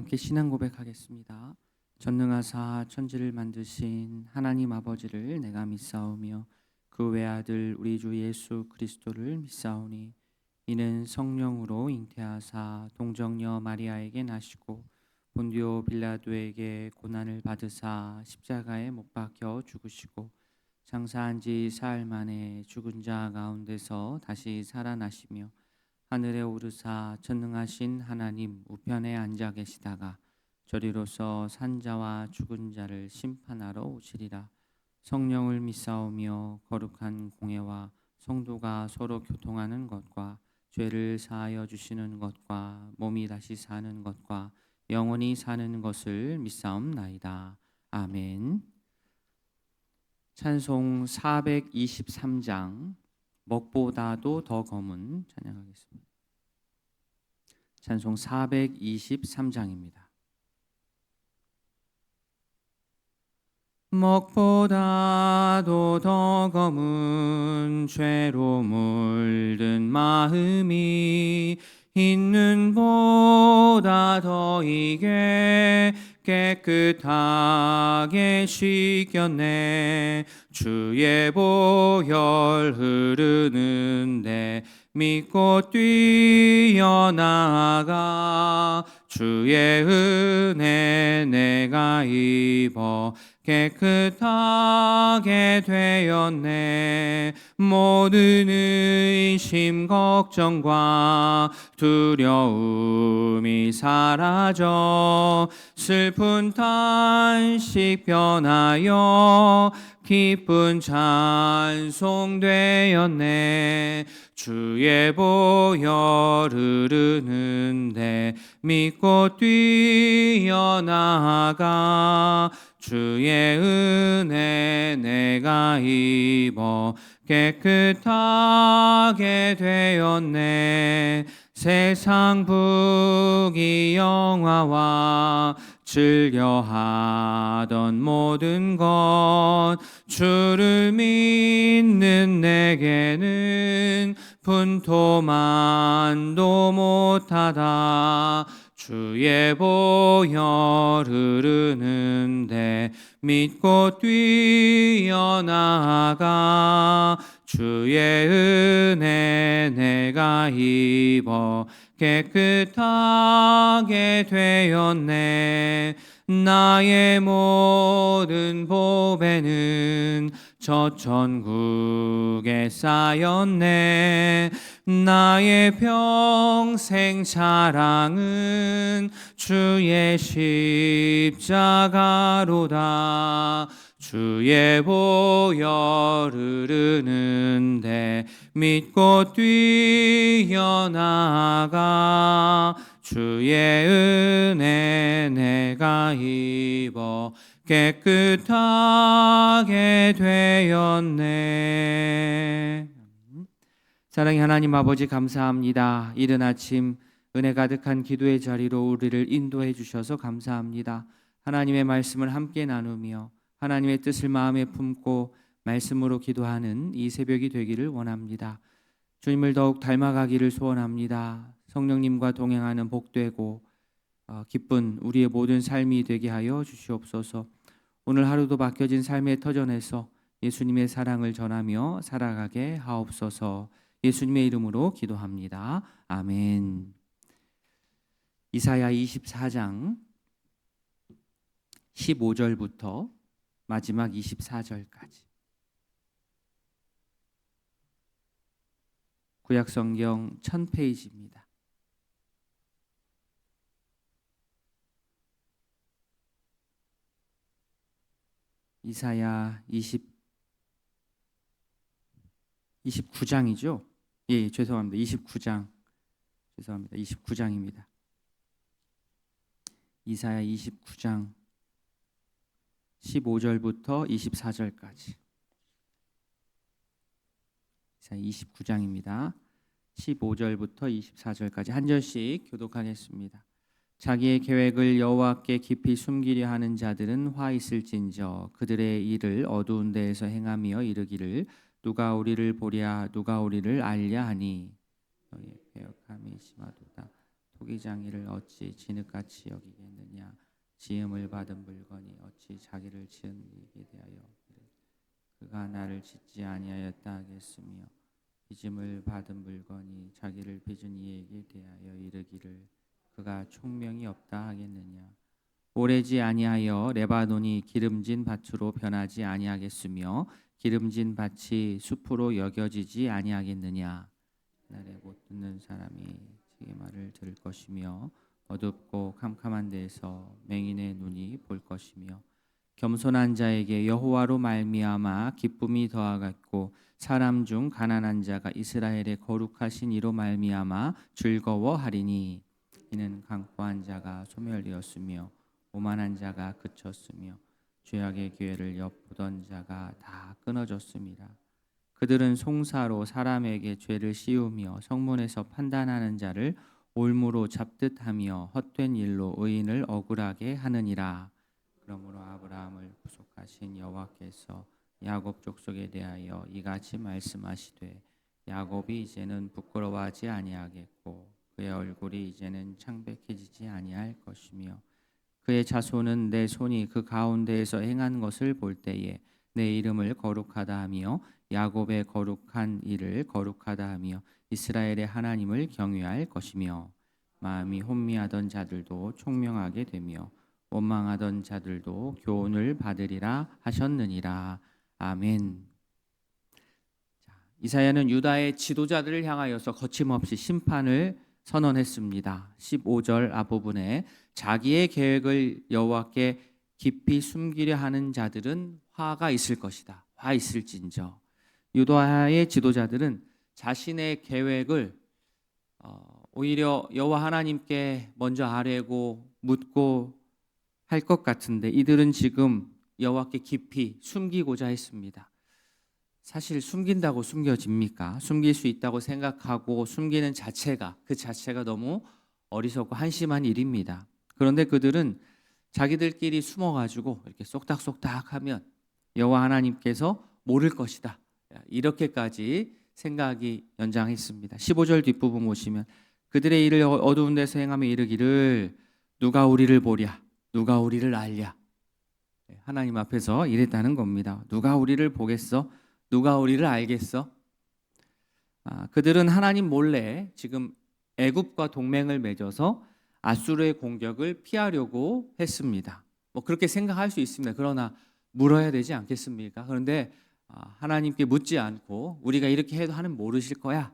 함께 신앙 고백하겠습니다. 전능하사 천지를 만드신 하나님 아버지를 내가 믿사오며 그 외아들 우리 주 예수 그리스도를 믿사오니 이는 성령으로 잉태하사 동정녀 마리아에게 나시고 본디오 빌라도에게 고난을 받으사 십자가에 못 박혀 죽으시고 장사한 지 사흘 만에 죽은 자 가운데서 다시 살아나시며 하늘에 오르사 전능하신 하나님 우편에 앉아 계시다가 저리로서 산자와 죽은 자를 심판하러 오시리라. 성령을 믿사오며 거룩한 공회와 성도가 서로 교통하는 것과 죄를 사하여 주시는 것과 몸이 다시 사는 것과 영원히 사는 것을 믿사옵나이다. 아멘. 찬송 423장 먹보다도 더 검은 찬양하겠습니다. 찬송 423장입니다. 먹보다도 더 검은 죄로 물든 마음이 있는 보다 더 이게 깨끗하게 씻겼네. 주의 보혈 흐르는데 믿고 뛰어나가 주의 은혜 내가 입어 깨끗하게 되었네. 모든 의심 걱정과 두려움이 사라져 슬픈 탄식 변하여 기쁜 찬송 되었네. 주의 보혈 흐르는데 믿고 뛰어나가 주의 은혜 내가 입어 깨끗하게 되었네. 세상 부귀 영화와 즐겨하던 모든 것 주를 믿는 내게는 분토만도 못하다. 주의 보혈 흐르는데 믿고 뛰어나가 주의 은혜 내가 입어 깨끗하게 되었네. 나의 모든 보배는 저 천국에 쌓였네. 나의 평생 자랑은 주의 십자가로다. 주의 보혈 흐르는데 믿고 뛰어나가 주의 은혜 내가 입어 깨끗하게 되었네. 사랑의 하나님 아버지 감사합니다. 이른 아침 은혜 가득한 기도의 자리로 우리를 인도해 주셔서 감사합니다. 하나님의 말씀을 함께 나누며 하나님의 뜻을 마음에 품고 말씀으로 기도하는 이 새벽이 되기를 원합니다. 주님을 더욱 닮아가기를 소원합니다. 성령님과 동행하는 복되고 기쁜 우리의 모든 삶이 되게 하여 주시옵소서. 오늘 하루도 맡겨진 삶의 터전에서 예수님의 사랑을 전하며 살아가게 하옵소서. 예수님의 이름으로 기도합니다. 아멘. 이사야 24장 15절부터 마지막 24절까지 구약성경 1000페이지입니다. 이사야 29장이죠? 예, 죄송합니다. 29장. 죄송합니다. 29장입니다. 이사야 29장 15절부터 24절까지. 이사야 29장입니다. 15절부터 24절까지 한 절씩 교독하겠습니다. 자기의 계획을 여호와께 깊이 숨기려 하는 자들은 화 있을진저. 그들의 일을 어두운 데에서 행하며 이르기를 누가 우리를 보랴 누가 우리를 알랴 하니 너의 배역함이 심하도다. 토기장이를 어찌 진흙같이 여기겠느냐. 지음을 받은 물건이 어찌 자기를 지은 이에 대하여 그가 나를 짓지 아니하였다 하겠으며 빚음을 받은 물건이 자기를 빚은 이에게 대하여 이르기를 그가 총명이 없다 하겠느냐. 오래지 아니하여 레바논이 기름진 밭으로 변하지 아니하겠으며 기름진 밭이 숲으로 여겨지지 아니하겠느냐. 날에 못 듣는 사람이 제 말을 들을 것이며 어둡고 캄캄한 데에서 맹인의 눈이 볼 것이며 겸손한 자에게 여호와로 말미암아 기쁨이 더하겠고 사람 중 가난한 자가 이스라엘의 거룩하신 이로 말미암아 즐거워하리니 이는 강포한 자가 소멸되었으며 오만한 자가 그쳤으며 죄악의 기회를 엿보던 자가 다 끊어졌습니다. 그들은 송사로 사람에게 죄를 씌우며 성문에서 판단하는 자를 올무로 잡듯하며 헛된 일로 의인을 억울하게 하느니라. 그러므로 아브라함을 구속하신 여호와께서 야곱 족속에 대하여 이같이 말씀하시되 야곱이 이제는 부끄러워하지 아니하겠고 그의 얼굴이 이제는 창백해지지 아니할 것이며 그의 자손은 내 손이 그 가운데에서 행한 것을 볼 때에 내 이름을 거룩하다 하며 야곱의 거룩한 일을 거룩하다 하며 이스라엘의 하나님을 경외할 것이며 마음이 혼미하던 자들도 총명하게 되며 원망하던 자들도 교훈을 받으리라 하셨느니라. 아멘. 이사야는 유다의 지도자들을 향하여서 거침없이 심판을 선언했습니다. 15절 앞부분에 자기의 계획을 여호와께 깊이 숨기려 하는 자들은 화가 있을 것이다. 화 있을진저. 유다의 지도자들은 자신의 계획을 오히려 여호와 하나님께 먼저 아뢰고 묻고 할 것 같은데 이들은 지금 여호와께 깊이 숨기고자 했습니다. 사실 숨긴다고 숨겨집니까? 숨길 수 있다고 생각하고 숨기는 자체가 그 자체가 너무 어리석고 한심한 일입니다. 그런데 그들은 자기들끼리 숨어가지고 이렇게 쏙닥쏙닥하면 여호와 하나님께서 모를 것이다. 이렇게까지 생각이 연장했습니다. 15절 뒷부분 보시면 그들의 일을 어두운 데서 행하며 이르기를 누가 우리를 보랴 누가 우리를 알랴. 하나님 앞에서 이랬다는 겁니다. 누가 우리를 보겠어? 누가 우리를 알겠어? 그들은 하나님 몰래 지금 애굽과 동맹을 맺어서 아수르의 공격을 피하려고 했습니다. 뭐 그렇게 생각할 수 있습니다. 그러나 물어야 되지 않겠습니까? 그런데 하나님께 묻지 않고 우리가 이렇게 해도 하나님 모르실 거야.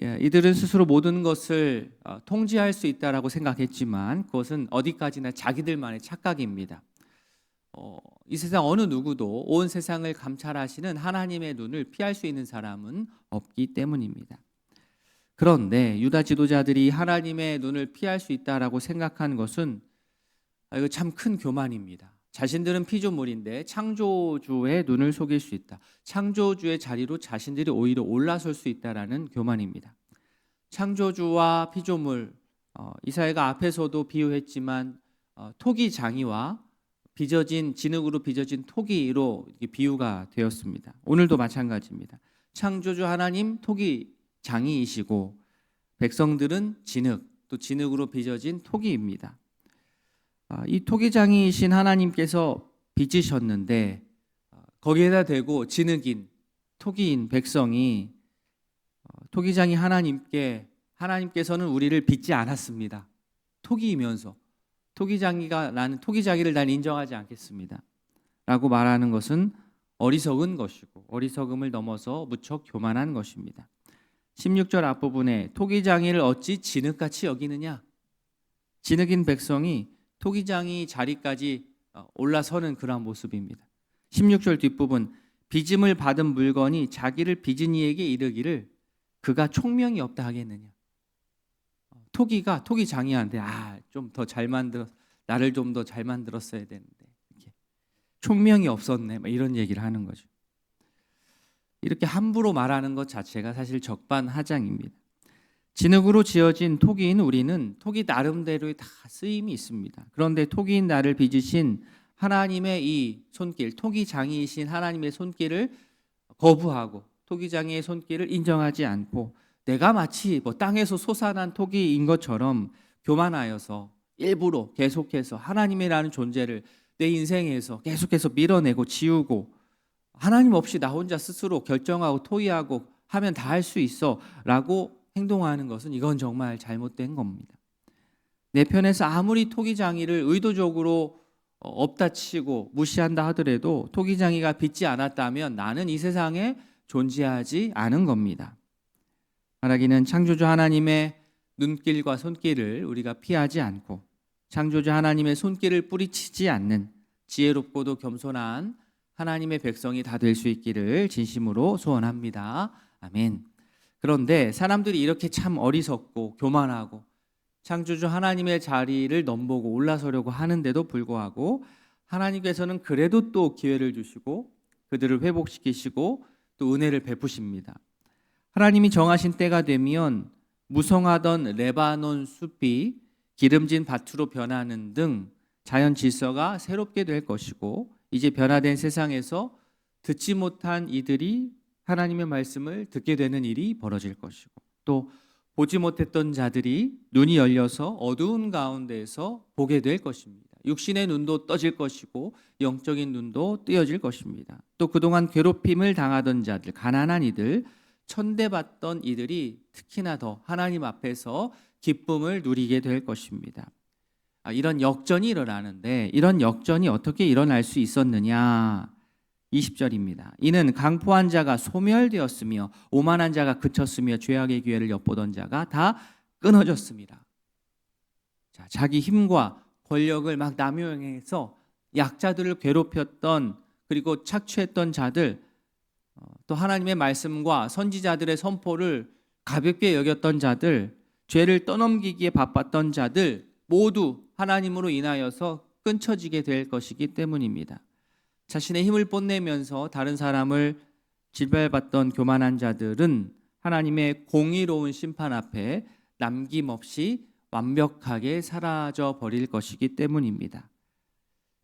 이들은 스스로 모든 것을 통제할 수 있다라고 생각했지만 그것은 어디까지나 자기들만의 착각입니다. 이 세상 어느 누구도 온 세상을 감찰하시는 하나님의 눈을 피할 수 있는 사람은 없기 때문입니다. 그런데 유다 지도자들이 하나님의 눈을 피할 수 있다라고 생각한 것은 이거 참 큰 교만입니다. 자신들은 피조물인데 창조주의 눈을 속일 수 있다. 창조주의 자리로 자신들이 오히려 올라설 수 있다라는 교만입니다. 창조주와 피조물, 이사야가 앞에서도 비유했지만 토기장이와 빚어진 진흙으로 빚어진 토기로 비유가 되었습니다. 오늘도 마찬가지입니다. 창조주 하나님 토기장이이시고 백성들은 진흙, 또 진흙으로 빚어진 토기입니다. 이 토기장이이신 하나님께서 빚으셨는데 거기에다 대고 진흙인 토기인 백성이 토기장이 하나님께서는 우리를 빚지 않았습니다. 토기이면서 나는 토기장이를 난 인정하지 않겠습니다 라고 말하는 것은 어리석은 것이고 어리석음을 넘어서 무척 교만한 것입니다. 16절 앞부분에 토기장이를 어찌 진흙같이 여기느냐. 진흙인 백성이 토기장이 자리까지 올라서는 그러한 모습입니다. 16절 뒷부분 빚음을 받은 물건이 자기를 빚은 이에게 이르기를 그가 총명이 없다 하겠느냐. 토기장이한테 좀 더 잘 만들어 나를 좀 더 잘 만들었어야 되는데 이렇게 총명이 없었네 이런 얘기를 하는 거죠. 이렇게 함부로 말하는 것 자체가 사실 적반하장입니다. 진흙으로 지어진 토기인 우리는 토기 나름대로의 다 쓰임이 있습니다. 그런데 토기인 나를 빚으신 하나님의 이 손길, 토기장이이신 하나님의 손길을 거부하고 토기장이의 손길을 인정하지 않고 내가 마치 땅에서 솟아난 토기인 것처럼 교만하여서 일부러 계속해서 하나님이라는 존재를 내 인생에서 계속해서 밀어내고 지우고, 하나님 없이 나 혼자 스스로 결정하고 토의하고 하면 다 할 수 있어 라고 행동하는 것은 이건 정말 잘못된 겁니다. 내 편에서 아무리 토기장이를 의도적으로 없다 치고 무시한다 하더라도 토기장이가 빚지 않았다면 나는 이 세상에 존재하지 않은 겁니다. 말하기는 창조주 하나님의 눈길과 손길을 우리가 피하지 않고 창조주 하나님의 손길을 뿌리치지 않는 지혜롭고도 겸손한 하나님의 백성이 다 될 수 있기를 진심으로 소원합니다. 아멘. 그런데 사람들이 이렇게 참 어리석고 교만하고 창조주 하나님의 자리를 넘보고 올라서려고 하는데도 불구하고 하나님께서는 그래도 또 기회를 주시고 그들을 회복시키시고 또 은혜를 베푸십니다. 하나님이 정하신 때가 되면 무성하던 레바논 숲이 기름진 밭으로 변하는 등 자연 질서가 새롭게 될 것이고, 이제 변화된 세상에서 듣지 못한 이들이 하나님의 말씀을 듣게 되는 일이 벌어질 것이고, 또 보지 못했던 자들이 눈이 열려서 어두운 가운데에서 보게 될 것입니다. 육신의 눈도 떠질 것이고 영적인 눈도 뜨여질 것입니다. 또 그동안 괴롭힘을 당하던 자들, 가난한 이들, 천대받던 이들이 특히나 더 하나님 앞에서 기쁨을 누리게 될 것입니다. 이런 역전이 일어나는데, 이런 역전이 어떻게 일어날 수 있었느냐? 20절입니다. 이는 강포한 자가 소멸되었으며 오만한 자가 그쳤으며 죄악의 기회를 엿보던 자가 다 끊어졌습니다. 자, 자기 힘과 권력을 막 남용해서 약자들을 괴롭혔던, 그리고 착취했던 자들, 또 하나님의 말씀과 선지자들의 선포를 가볍게 여겼던 자들, 죄를 떠넘기기에 바빴던 자들 모두 하나님으로 인하여서 끊쳐지게 될 것이기 때문입니다. 자신의 힘을 뽐내면서 다른 사람을 질발받던 교만한 자들은 하나님의 공의로운 심판 앞에 남김없이 완벽하게 사라져 버릴 것이기 때문입니다.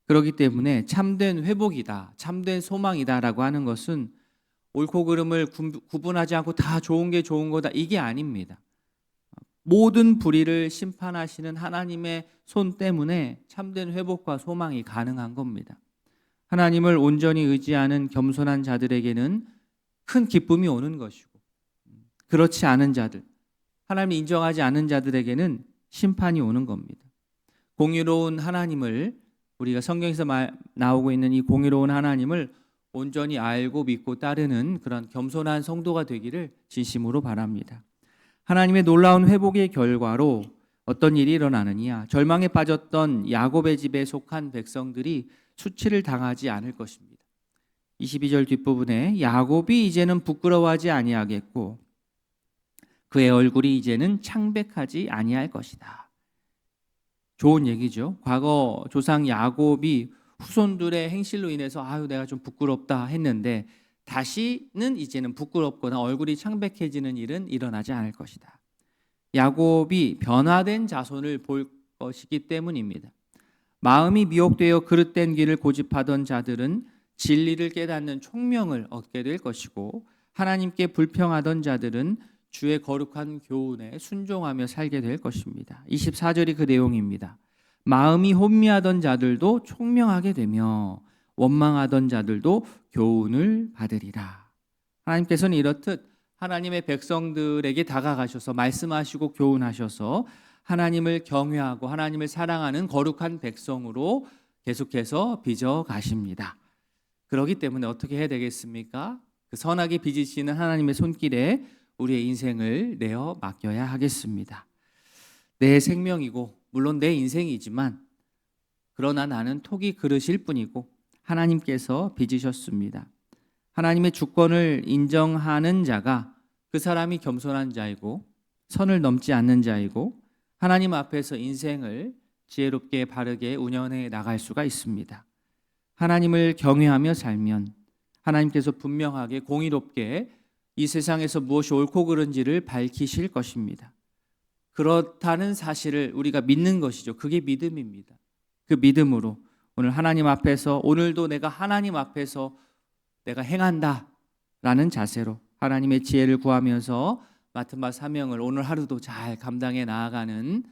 그렇기 때문에 참된 회복이다, 참된 소망이다라고 하는 것은 옳고 그름을 구분하지 않고 다 좋은 게 좋은 거다, 이게 아닙니다. 모든 불의를 심판하시는 하나님의 손 때문에 참된 회복과 소망이 가능한 겁니다. 하나님을 온전히 의지하는 겸손한 자들에게는 큰 기쁨이 오는 것이고, 그렇지 않은 자들, 하나님을 인정하지 않은 자들에게는 심판이 오는 겁니다. 공의로운 하나님을, 우리가 성경에서 나오고 있는 이 공의로운 하나님을 온전히 알고 믿고 따르는 그런 겸손한 성도가 되기를 진심으로 바랍니다. 하나님의 놀라운 회복의 결과로 어떤 일이 일어나느냐? 절망에 빠졌던 야곱의 집에 속한 백성들이 수치를 당하지 않을 것입니다. 22절 뒷부분에 야곱이 이제는 부끄러워하지 아니하겠고 그의 얼굴이 이제는 창백하지 아니할 것이다. 좋은 얘기죠. 과거 조상 야곱이 후손들의 행실로 인해서 내가 좀 부끄럽다 했는데 다시는 이제는 부끄럽거나 얼굴이 창백해지는 일은 일어나지 않을 것이다. 야곱이 변화된 자손을 볼 것이기 때문입니다. 마음이 미혹되어 그릇된 길을 고집하던 자들은 진리를 깨닫는 총명을 얻게 될 것이고, 하나님께 불평하던 자들은 주의 거룩한 교훈에 순종하며 살게 될 것입니다. 24절이 그 내용입니다. 마음이 혼미하던 자들도 총명하게 되며 원망하던 자들도 교훈을 받으리라. 하나님께서는 이렇듯 하나님의 백성들에게 다가가셔서 말씀하시고 교훈하셔서 하나님을 경외하고 하나님을 사랑하는 거룩한 백성으로 계속해서 빚어 가십니다. 그렇기 때문에 어떻게 해야 되겠습니까? 그 선하게 빚으시는 하나님의 손길에 우리의 인생을 내어 맡겨야 하겠습니다. 내 생명이고 물론 내 인생이지만, 그러나 나는 토기 그릇일 뿐이고 하나님께서 빚으셨습니다. 하나님의 주권을 인정하는 자가 그 사람이 겸손한 자이고 선을 넘지 않는 자이고 하나님 앞에서 인생을 지혜롭게 바르게 운영해 나갈 수가 있습니다. 하나님을 경외하며 살면 하나님께서 분명하게 공의롭게 이 세상에서 무엇이 옳고 그른지를 밝히실 것입니다. 그렇다는 사실을 우리가 믿는 것이죠. 그게 믿음입니다. 그 믿음으로 오늘 하나님 앞에서, 오늘도 내가 하나님 앞에서 내가 행한다 라는 자세로 하나님의 지혜를 구하면서 맡은 바 사명을 오늘 하루도 잘 감당해 나아가는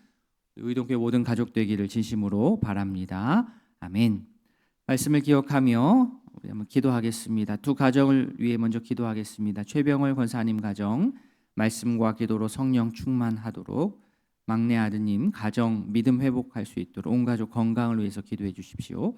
의동교회 모든 가족 되기를 진심으로 바랍니다. 아멘. 말씀을 기억하며 우리 한번 기도하겠습니다. 두 가정을 위해 먼저 기도하겠습니다. 최병월 권사님 가정 말씀과 기도로 성령 충만하도록, 막내 아드님 가정 믿음 회복할 수 있도록 온 가족 건강을 위해서 기도해 주십시오.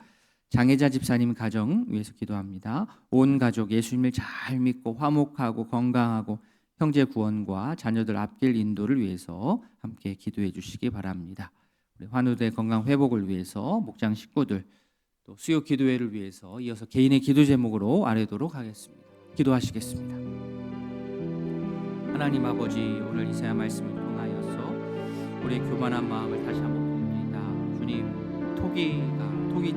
장혜자 집사님 가정 위해서 기도합니다. 온 가족 예수님을 잘 믿고 화목하고 건강하고 형제 구원과 자녀들 앞길 인도를 위해서 함께 기도해 주시기 바랍니다. 우리 환우대 건강 회복을 위해서 목장 식구들, 또 수요 기도회를 위해서 이어서 개인의 기도 제목으로 아뢰도록 하겠습니다. 기도하시겠습니다. 하나님 아버지, 오늘 이사야 말씀을 통하여서 우리의 교만한 마음을 다시 한번 봅니다. 주님, 토기